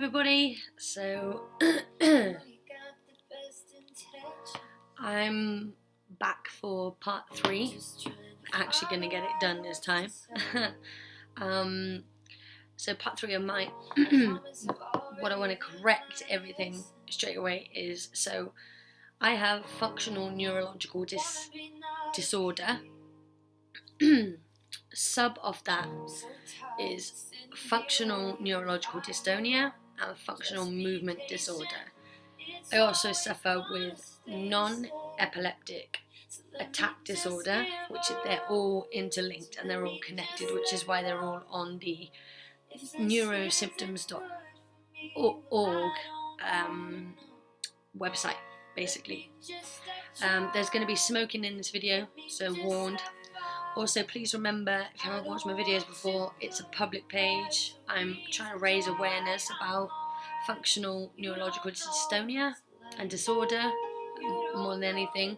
Everybody, so I'm back for part 3. Actually going to get it done this time. So part 3 of my what I want to correct everything straight away is, so I have functional neurological disorder. Sub of that is functional neurological dystonia and functional movement disorder. I also suffer with non-epileptic attack disorder, which they're all interlinked and they're all connected, which is why they're all on the neurosymptoms.org website, basically. There's going to be smoking in this video, so warned. Also, please remember, if you haven't watched my videos before, it's a public page. I'm trying to raise awareness about functional neurological dystonia and disorder more than anything,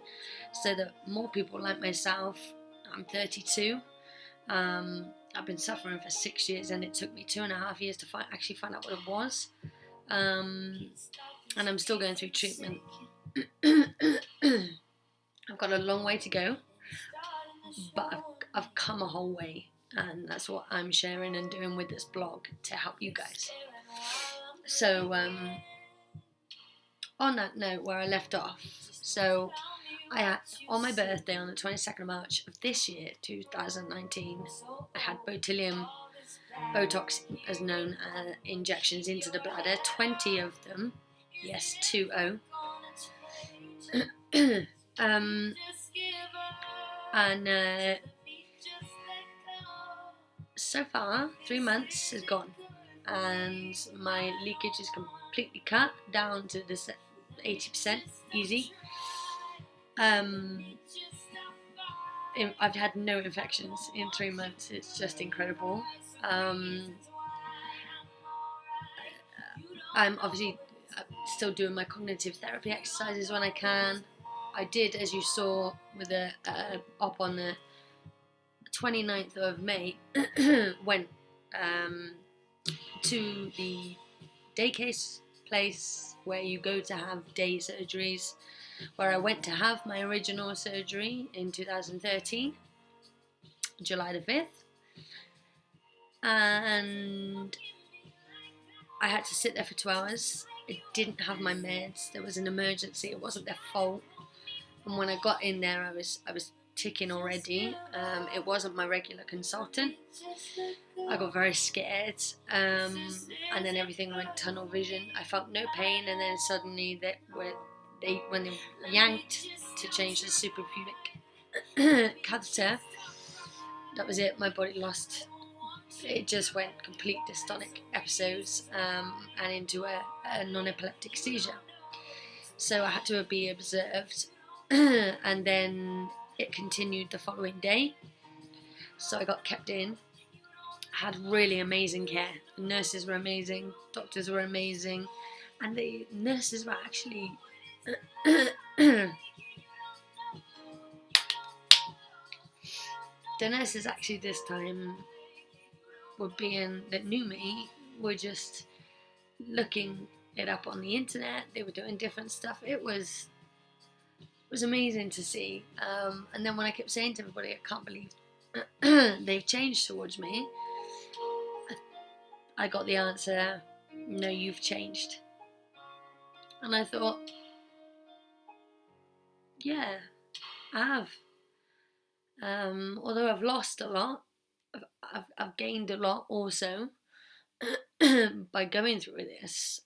so that more people like myself. I'm 32. I've been suffering for 6 years, and it took me 2.5 years to actually find out what it was. And I'm still going through treatment. I've got a long way to go, but I've come a whole way, and that's what I'm sharing and doing with this blog to help you guys. So on that note, where I left off, so I had, on my birthday on the 22nd of March of this year, 2019, I had Botox as known, injections into the bladder, 20 of them, yes, 20. And so far 3 months has gone, and my leakage is completely cut down to this 80% easy. I've had no infections in 3 months. It's just incredible. I'm obviously still doing my cognitive therapy exercises when I can. I did, as you saw with the op on the 29th of May, went to the day case place where you go to have day surgeries, where I went to have my original surgery in 2013, July the 5th, and I had to sit there for 2 hours. I didn't have my meds. There was an emergency. It wasn't their fault. And when I got in there, I was ticking already. It wasn't my regular consultant. I got very scared, and then everything went tunnel vision. I felt no pain, and then suddenly when they yanked to change the suprapubic catheter, that was it. My body lost. It just went complete dystonic episodes and into a non-epileptic seizure. So I had to be observed, and then it continued the following day. So I got kept in. I had really amazing care. The nurses were amazing, doctors were amazing, and the nurses were actually the nurses actually this time that knew me were just looking it up on the internet. They were doing different stuff. It was amazing to see. And then when I kept saying to everybody, I can't believe they've changed towards me, I got the answer, no, you've changed. And I thought, yeah, I have. Although I've lost a lot, I've gained a lot also by going through this,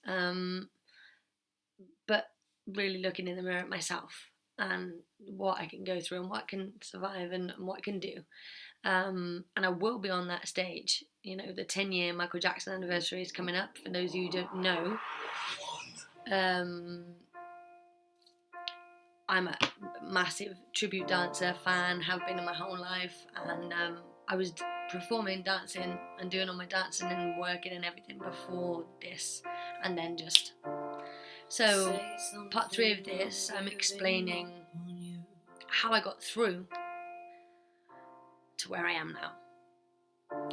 but really looking in the mirror at myself and what I can go through and what I can survive and what I can do. And I will be on that stage. You know, the 10-year Michael Jackson anniversary is coming up. For those of you who don't know, I'm a massive tribute dancer fan, have been in my whole life, and I was performing, dancing and doing all my dancing and working and everything before this, and then just... So part 3 of this, I'm explaining how I got through to where I am now.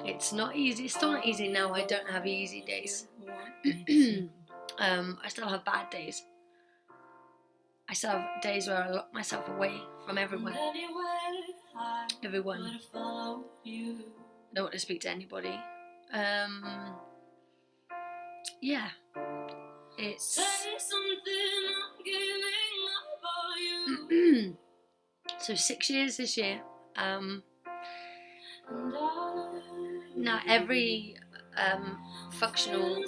It's not easy. It's still not easy now. I don't have easy days. I still have bad days. I still have days where I lock myself away from everyone. Everyone. I don't want to speak to anybody. Yeah. It's so 6 years this year. Now every functional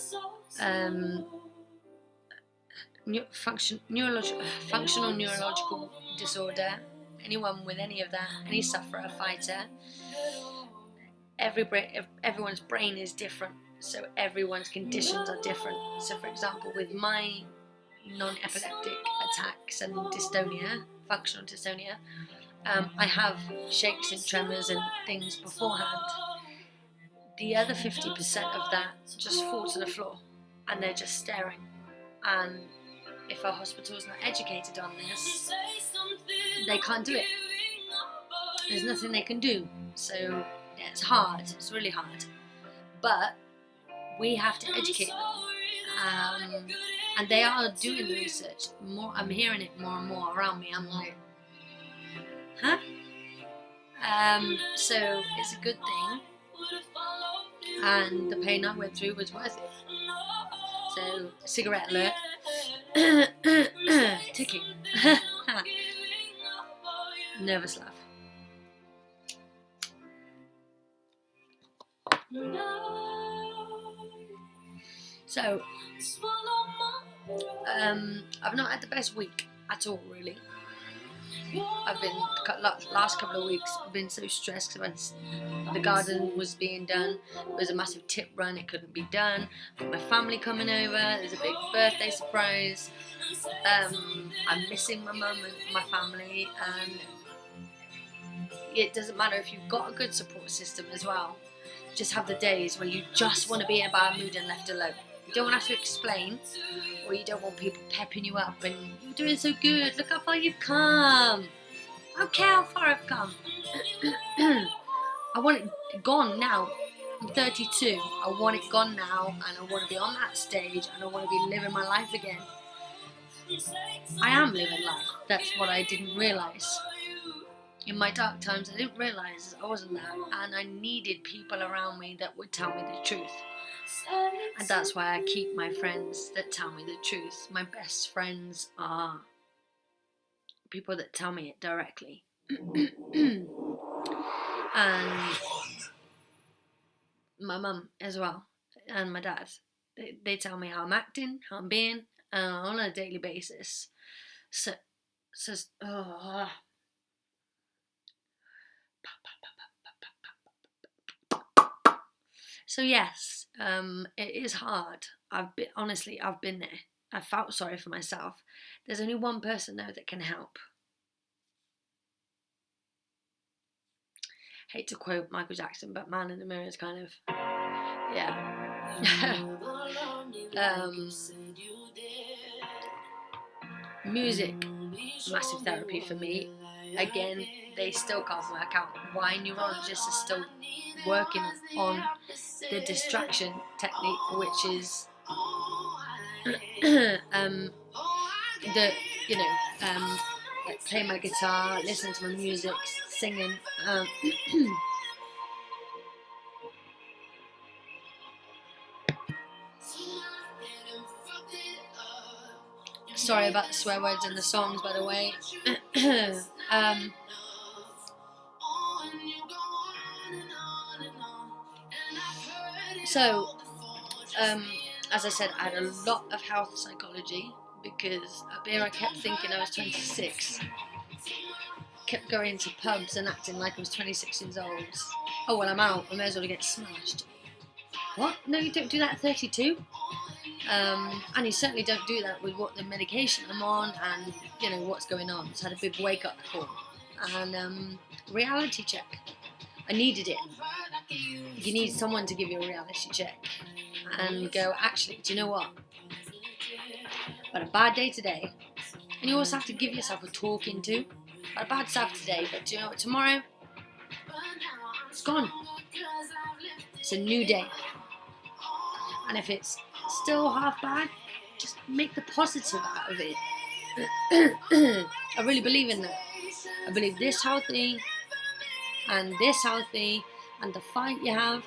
neurological disorder, anyone with any of that, any sufferer, fighter, everyone's brain is different, so everyone's conditions are different. So for example, with my non-epileptic attacks and dystonia, functional dystonia, I have shakes and tremors and things beforehand. The other 50% of that just fall to the floor and they're just staring. And if a hospital's not educated on this, they can't do it. There's nothing they can do. So yeah, it's hard. It's really hard. But we have to educate them. And they are doing the research. I'm hearing it more and more around me. I'm like, huh? So it's a good thing. And the pain I went through was worth it. So, cigarette alert. Ticking. Nervous laugh. So, I've not had the best week at all, really. I've been, last couple of weeks, I've been so stressed because the garden was being done. There was a massive tip run, it couldn't be done. Got my family coming over, there's a big birthday surprise. I'm missing my mum and my family, and it doesn't matter if you've got a good support system as well. Just have the days where you just want to be in a bad mood and left alone. You don't have to explain, or you don't want people pepping you up and you're doing so good, look how far you've come. I don't care how far I've come. I want it gone now. I'm 32. I want it gone now, and I want to be on that stage, and I want to be living my life again. I am living life. That's what I didn't realise. In my dark times, I didn't realise I wasn't that, and I needed people around me that would tell me the truth. And that's why I keep my friends that tell me the truth. My best friends are people that tell me it directly. And my mum as well, and my dad. They tell me how I'm acting, how I'm being, on a daily basis. So yes, it is hard. I've been there. I felt sorry for myself. There's only one person though that can help. Hate to quote Michael Jackson, but Man in the Mirror is kind of, yeah. Music, massive therapy for me. Again, they still can't work out why neurologists are still working on the distraction technique, which is like playing my guitar, listening to my music, singing. Sorry about the swear words in the songs, by the way. As I said, I had a lot of health psychology because up here I kept thinking I was 26. Kept going to pubs and acting like I was 26 years old. Oh, well, I'm out. I may as well get smashed. What? No, you don't do that at 32? And you certainly don't do that with what the medication I'm on and, you know, what's going on. So I had a big wake-up call. And reality check. I needed it. You need someone to give you a reality check. And go, actually, do you know what? I had a bad day today. And you also have to give yourself a talking to. I had a bad stuff today, but do you know what? Tomorrow, it's gone. It's a new day. And if it's still half bad, just make the positive out of it. I really believe in that. I believe this healthy and the fight you have,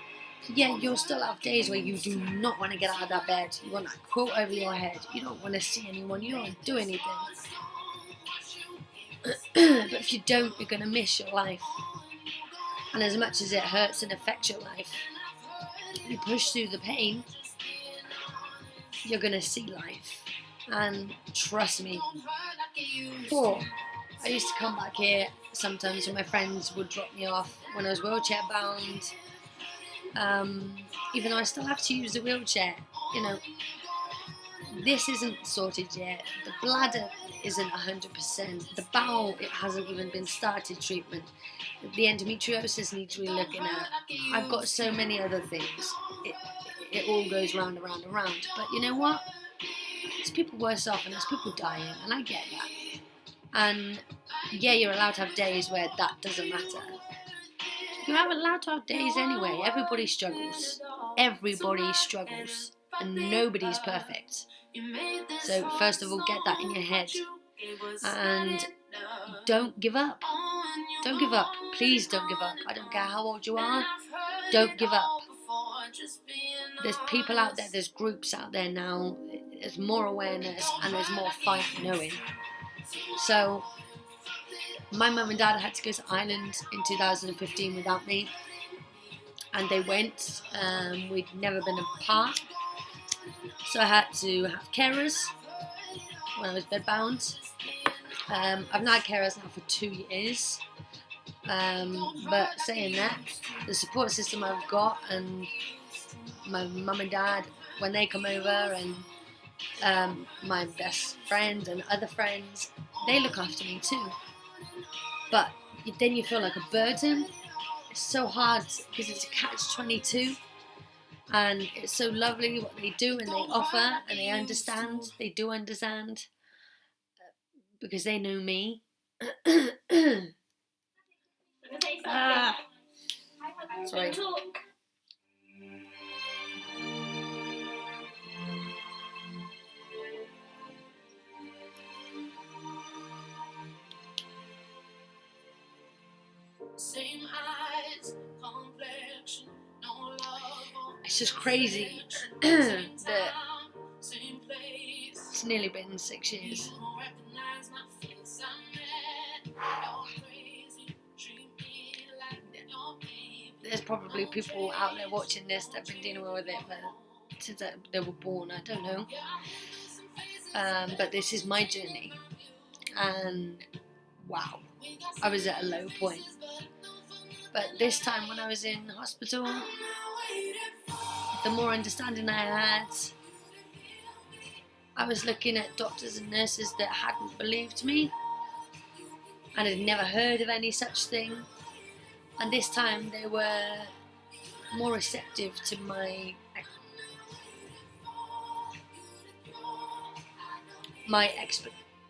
yeah, you'll still have days where you do not want to get out of that bed. You want that quilt over your head. You don't want to see anyone. You don't want to do anything. But if you don't, you're going to miss your life. And as much as it hurts and affects your life, you push through the pain, you're going to see life. And trust me, before, I used to come back here sometimes when my friends would drop me off when I was wheelchair bound. Even though I still have to use the wheelchair, you know, this isn't sorted yet. The bladder isn't 100%. The bowel, it hasn't even been started treatment. The endometriosis needs relooking at. I've got so many other things. It all goes round and round and round. But you know what? There's people worse off and there's people dying, and I get that. And yeah, you're allowed to have days where that doesn't matter. You're allowed to have days anyway. Everybody struggles. Everybody struggles. And nobody's perfect. So first of all, get that in your head. And don't give up. Don't give up. Please don't give up. I don't care how old you are. Don't give up. There's people out there, there's groups out there now. There's more awareness and there's more fight knowing. So my mum and dad had to go to Ireland in 2015 without me. And they went. We'd never been apart. So I had to have carers when I was bedbound. I've not had carers now for 2 years. But saying that, the support system I've got and my mum and dad, when they come over, and my best friend and other friends, they look after me too. But then you feel like a burden. It's so hard because it's a catch-22. And it's so lovely what they do and they offer and they understand. They do understand because they know me. Sorry. Same eyes, complexion, no love. It's just crazy that it's nearly been 6 years. There's probably people out there watching this that have been dealing with it since they were born. I don't know. But this is my journey. And wow, I was at a low point. But this time when I was in hospital, the more understanding I had, I was looking at doctors and nurses that hadn't believed me and had never heard of any such thing. And this time they were more receptive to my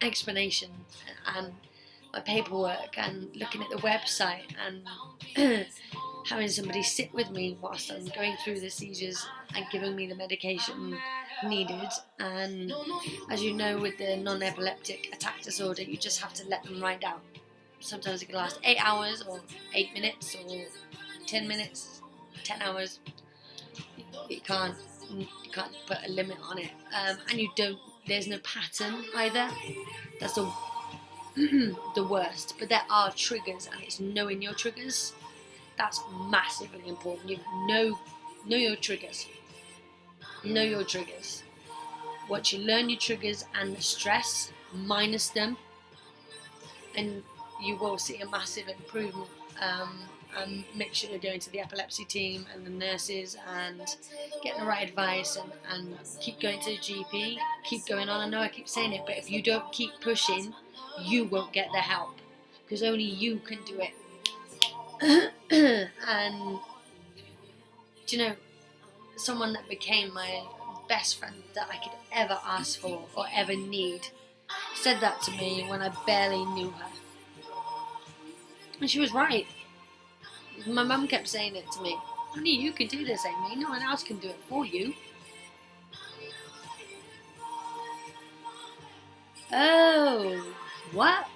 explanation and my paperwork and looking at the website and having somebody sit with me whilst I'm going through the seizures and giving me the medication needed. And as you know, with the non-epileptic attack disorder, you just have to let them ride out. Sometimes it can last 8 hours or 8 minutes or 10 minutes, 10 hours. You can't put a limit on it. And there's no pattern either. That's the worst. But there are triggers, and it's knowing your triggers. That's massively important. You know your triggers. Know your triggers. Once you learn your triggers and the stress, minus them, and you will see a massive improvement. And make sure you're going to the epilepsy team and the nurses and getting the right advice and keep going to the GP, keep going on. I know I keep saying it, but if you don't keep pushing, you won't get the help because only you can do it. And do you know, someone that became my best friend that I could ever ask for or ever need said that to me when I barely knew her. And she was right. My mum kept saying it to me. Only you can do this, Amy. No one else can do it for you. Oh, what?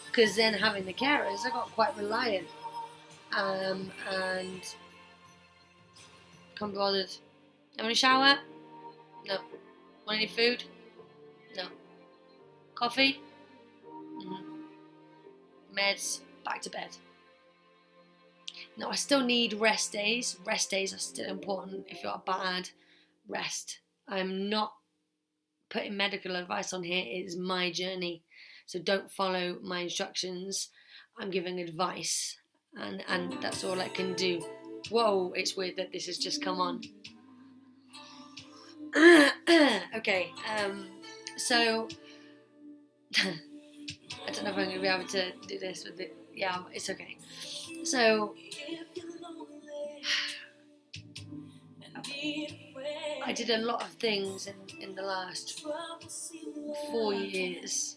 Because then having the carers, I got quite reliant. And can't be bothered. Having a shower? No. Want any food? No. Coffee? Meds? Back to bed. No, I still need rest days. Rest days are still important. If you're bad, rest. I'm not putting medical advice on here. It is my journey. So don't follow my instructions. I'm giving advice. And that's all I can do. Whoa, it's weird that this has just come on. Okay, so I don't know if I'm going to be able to do this with it. Yeah, it's okay. So I did a lot of things in the last 4 years.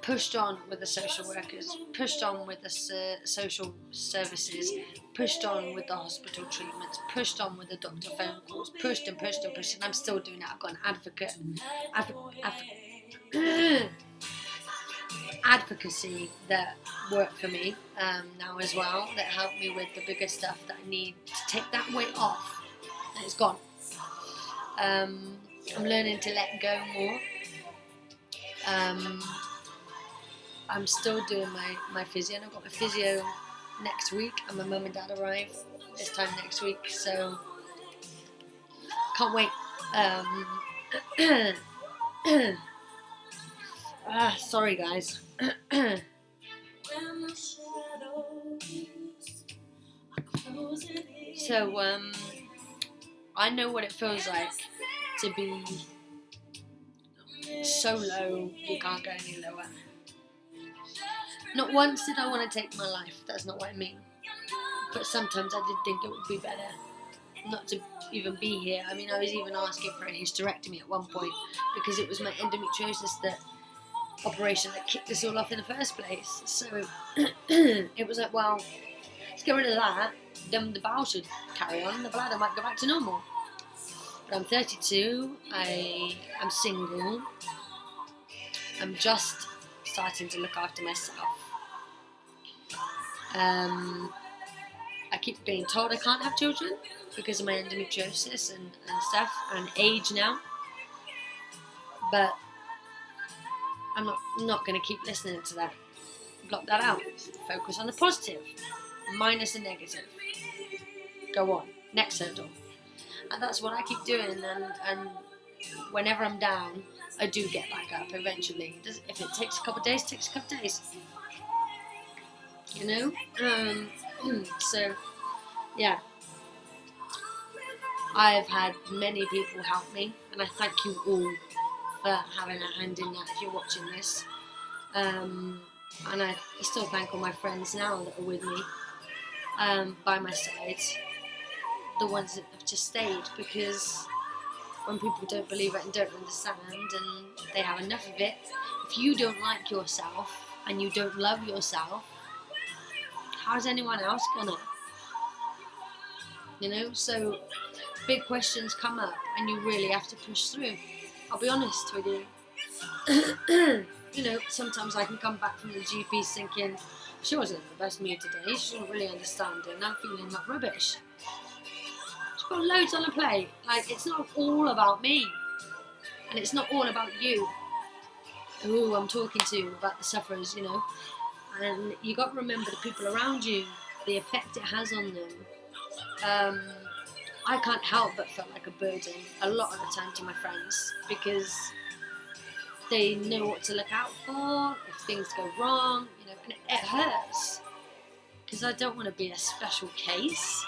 Pushed on with the social workers, pushed on with the social services, pushed on with the hospital treatments, pushed on with the doctor phone calls, pushed and pushed and pushed, and I'm still doing it. I've got an advocacy that worked for me now as well, that helped me with the bigger stuff that I need to take that weight off, and it's gone. I'm learning to let go more. I'm still doing my physio, and I've got my physio next week, and my mum and dad arrive this time next week, so can't wait. Sorry guys. So I know what it feels like to be so low you can't go any lower. Not once did I want to take my life, that's not what I mean. But sometimes I did think it would be better not to even be here. I mean, I was even asking for a hysterectomy at one point because it was my endometriosis operation that kicked this all off in the first place. So it was like, well, let's get rid of that, then the bowel should carry on, the bladder might go back to normal. But I'm 32, I'm single, I'm just starting to look after myself. I keep being told I can't have children because of my endometriosis and stuff, and age now. But I'm not going to keep listening to that. Block that out. Focus on the positive, minus the negative. Go on. Next hurdle. And that's what I keep doing. And whenever I'm down, I do get back up eventually. If it takes a couple of days, it takes a couple of days. You know? So, yeah. I've had many people help me, and I thank you all for having a hand in that if you're watching this. And I still thank all my friends now that are with me, by my side, the ones that have just stayed, because when people don't believe it and don't understand and they have enough of it, if you don't like yourself and you don't love yourself, how's anyone else gonna? You know, so big questions come up and you really have to push through. I'll be honest with you. You know, sometimes I can come back from the GP thinking, she wasn't in the best mood today, she didn't really understand it, and I'm feeling like rubbish. She's got loads on her plate. Like, it's not all about me. And it's not all about you, who I'm talking to, about the sufferers, you know. And you got to remember the people around you, the effect it has on them. I can't help but feel like a burden a lot of the time to my friends, because they know what to look out for if things go wrong, you know, and it hurts because I don't want to be a special case.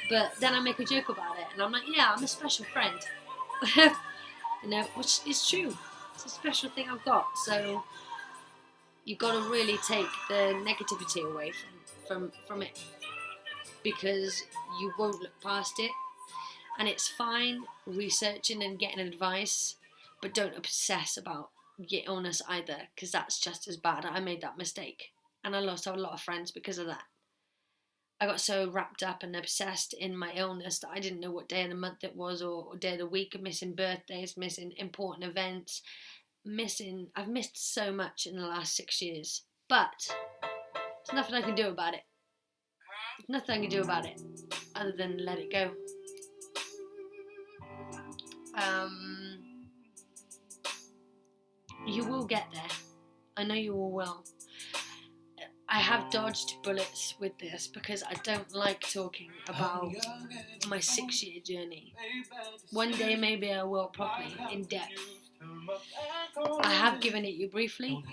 But then I make a joke about it, and I'm like, yeah, I'm a special friend. You know, which is true. It's a special thing I've got. So you've got to really take the negativity away from it, because you won't look past it. And it's fine researching and getting advice, but don't obsess about your illness either, because that's just as bad. I made that mistake. and I lost a lot of friends because of that. I got so wrapped up and obsessed in my illness that I didn't know what day of the month it was, or day of the week, missing birthdays, missing important events, I've missed so much in the last 6 years, but there's nothing I can do about it. There's nothing I can do about it other than let it go. You will get there. I know you all will. I have dodged bullets with this because I don't like talking about my 6-year journey. One day maybe I will properly, in depth. I have given it you briefly.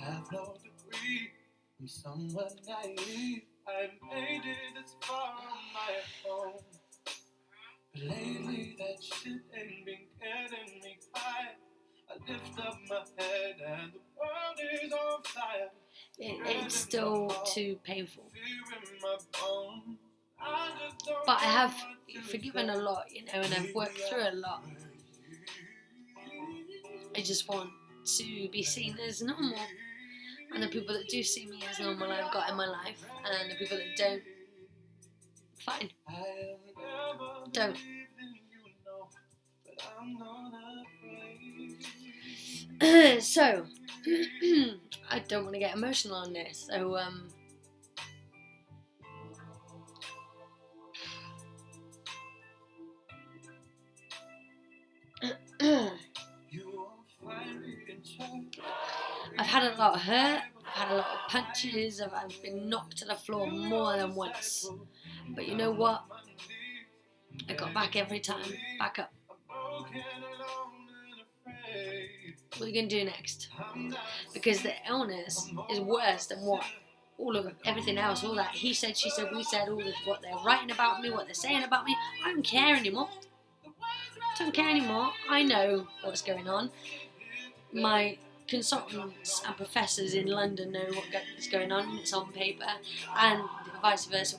Lately that shit ain't been getting me high. I lift up my head and the world is on fire. It's still too painful. But I have forgiven a lot, and I've worked through a lot. I just want to be seen as normal. And the people that do see me as normal I've got in my life, and the people that don't, fine. Don't. So, I don't want to get emotional on this, so I've had a lot of hurt, I've had a lot of punches, I've been knocked to the floor more than once. But you know what? I got back every time, back up. What are you going to do next? Because the illness is worse than what? All of everything else, all that he said, she said, we said, all of what they're writing about me, what they're saying about me. I don't care anymore. I know what's going on. My consultants and professors in London know what's going on, and it's on paper, and vice versa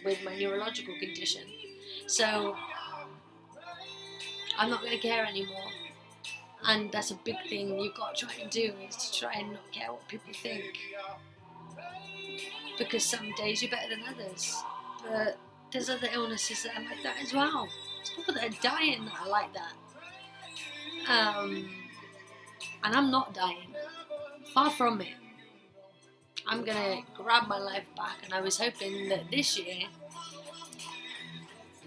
with my neurological condition. So I'm not going to care anymore. And that's a big thing you've got to try and do, is to try and not care what people think. Because some days you're better than others. But there's other illnesses that are like that as well. There's people that are dying that are like that. And I'm not dying. Far from it. I'm going to grab my life back, and I was hoping that this year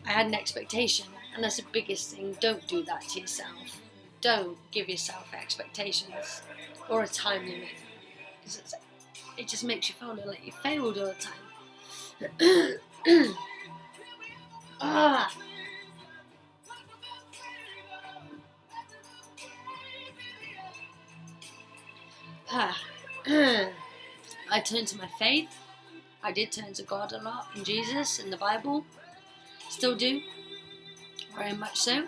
I had an expectation, and that's the biggest thing. Don't do that to yourself. Don't give yourself expectations or a time limit, because it just makes you feel like you failed all the time. I turned to my faith. I did turn to God a lot, and Jesus, and the Bible. Still do. Very much so.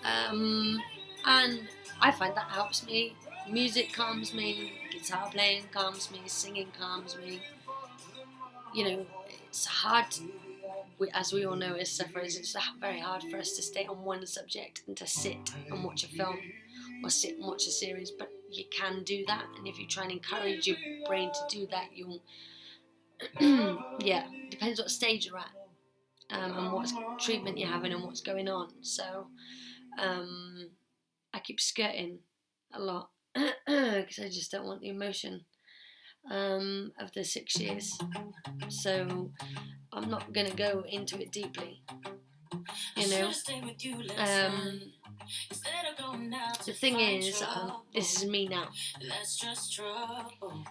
And I find that helps me. Music calms me, guitar playing calms me, singing calms me. It's hard, as we all know as sufferers, it's very hard for us to stay on one subject and to sit and watch a film or sit and watch a series, but you can do that, and if you try and encourage your brain to do that, you'll depends what stage you're at, and what treatment you're having and what's going on. So I keep skirting a lot because I just don't want the emotion of the 6 years, so I'm not going to go into it deeply. The thing is, this is me now.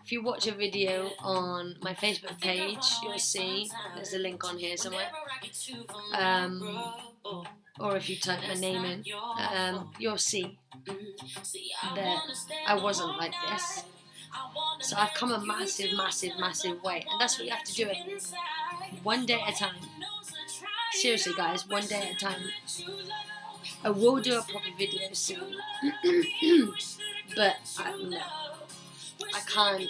If you watch a video on my Facebook page, you'll see, there's a link on here somewhere, or if you type my name in, you'll see that I wasn't like this. So I've come a massive, massive, massive way, and that's what you have to do, one day at a time. Seriously guys, one day at a time. I will do a proper video soon, but I can't.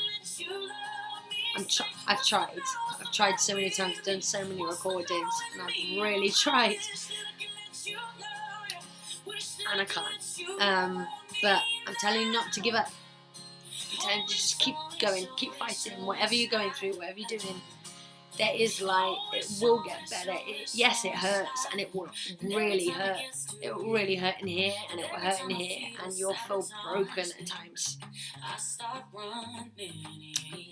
I've tried so many times, I've done so many recordings, and I've really tried, and I can't. But I'm telling you not to give up. I'm time to just keep going, keep fighting, whatever you're going through, whatever you're doing. There is light. It will get better. Yes, it hurts, and it will really hurt. It will really hurt in here, and it will hurt in here, and you'll feel broken at times.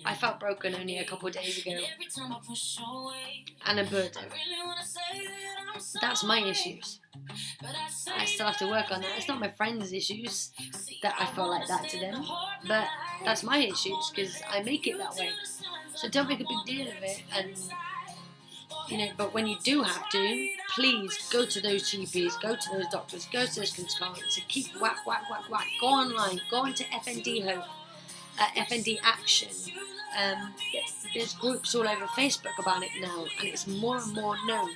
I felt broken only a couple of days ago, and a burden. That's my issues. I still have to work on that. It's not my friends' issues that I feel like that to them, but that's my issues because I make it that way. So don't make a big deal of it, and but when you do have to, please go to those GPs, go to those doctors, go to those consultants, and keep whack. Go online, go onto FNDHOPE, FND Action. There's groups all over Facebook about it now, and it's more and more known.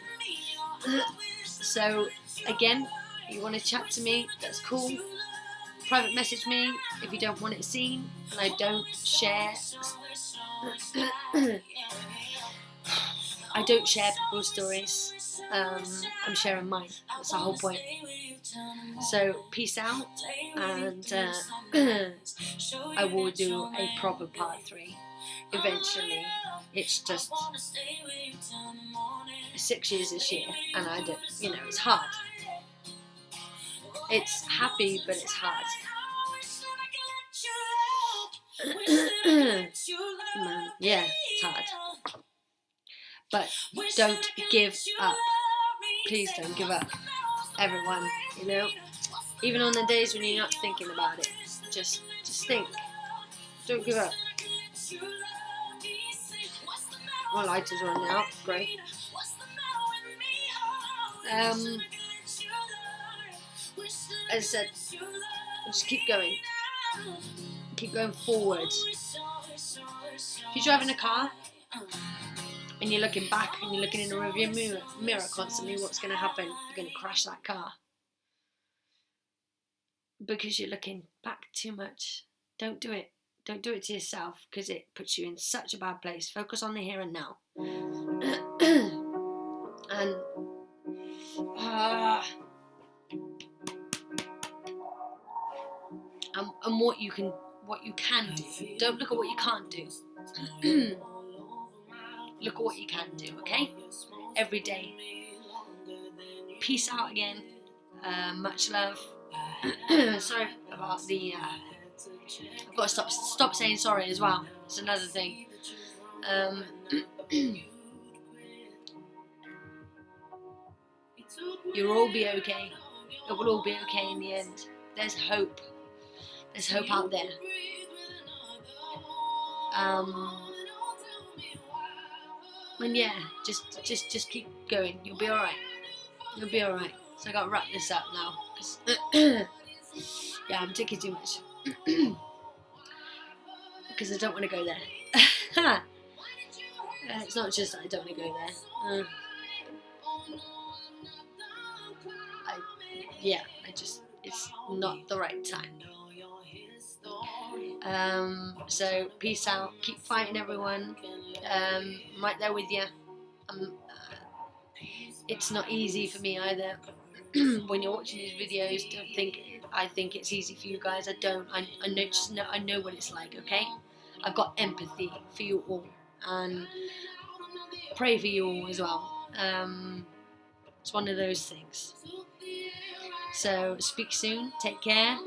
So again, if you want to chat to me, that's cool. Private message me if you don't want it seen, and I don't share. I don't share people's stories. I'm sharing mine. That's the whole point. So peace out, and I will do a proper part 3 eventually. It's just 6 years this year, and I don't. It's hard. It's happy, but it's hard. Man, yeah, it's hard. But don't give up. Please don't give up, everyone. Even on the days when you're not thinking about it, just think. Don't give up. My light is on now. Great. As I said, just keep going. Keep going forward. If you're driving a car and you're looking back and you're looking in the rearview mirror constantly, what's going to happen? You're going to crash that car because you're looking back too much. Don't do it. Don't do it to yourself, because it puts you in such a bad place. Focus on the here and now. And what you can do. Don't look at what you can't do. Look at what you can do, okay? Every day. Peace out again. Much love. Sorry about the... I've got to stop saying sorry as well. It's another thing. You'll all be okay. It will all be okay in the end. There's hope. There's hope out there. And yeah, just keep going. You'll be alright. You'll be alright. So I gotta wrap this up now, because yeah, I'm taking too much. Because I don't want to go there. It's not just that I don't want to go there. It's not the right time. So peace out. Keep fighting, everyone. I'm right there with you. It's not easy for me either. When you're watching these videos, don't think I think it's easy for you guys. I don't. I know what it's like. Okay, I've got empathy for you all, and pray for you all as well. It's one of those things. So speak soon. Take care.